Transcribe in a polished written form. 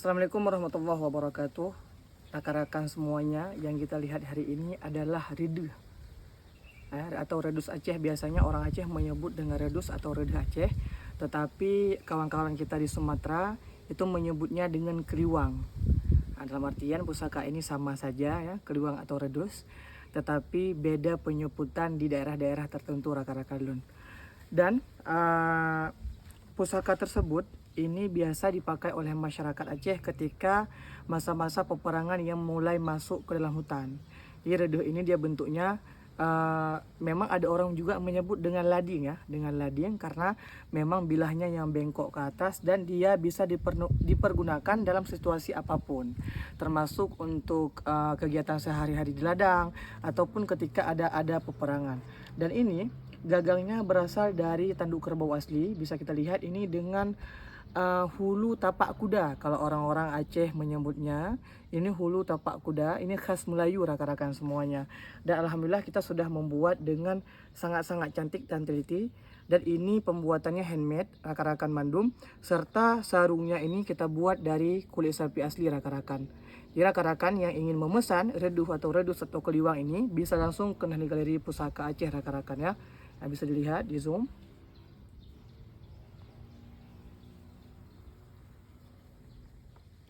Assalamualaikum warahmatullahi wabarakatuh. Rakan-rakan semuanya, yang kita lihat hari ini adalah redu atau redus Aceh. Biasanya orang Aceh menyebut dengan redus atau redu Aceh, tetapi kawan-kawan kita di Sumatera itu menyebutnya dengan keliwang. Dalam artian pusaka ini sama saja ya, keliwang atau redus, tetapi beda penyebutan di daerah-daerah tertentu rakan-rakan. Dan pusaka tersebut ini biasa dipakai oleh masyarakat Aceh ketika masa-masa peperangan yang mulai masuk ke dalam hutan. Jadi reduh ini dia bentuknya memang ada orang juga menyebut dengan lading ya, dengan lading karena memang bilahnya yang bengkok ke atas dan dia bisa dipergunakan dalam situasi apapun, termasuk untuk kegiatan sehari-hari di ladang ataupun ketika ada peperangan. Dan ini gagangnya berasal dari tanduk kerbau asli. Bisa kita lihat ini dengan hulu tapak kuda. Kalau orang-orang Aceh menyebutnya, ini hulu tapak kuda. Ini khas Melayu rakan-rakan semuanya. Dan alhamdulillah kita sudah membuat dengan sangat-sangat cantik dan teliti. Dan ini pembuatannya handmade rakan-rakan Mandum. Serta sarungnya ini kita buat dari kulit sapi asli rakan-rakan. Jadi rakan-rakan yang ingin memesan reduh atau redus atau keliwang ini bisa langsung ke Galeri Pusaka Aceh rakan-rakan ya. Nah, bisa dilihat di zoom.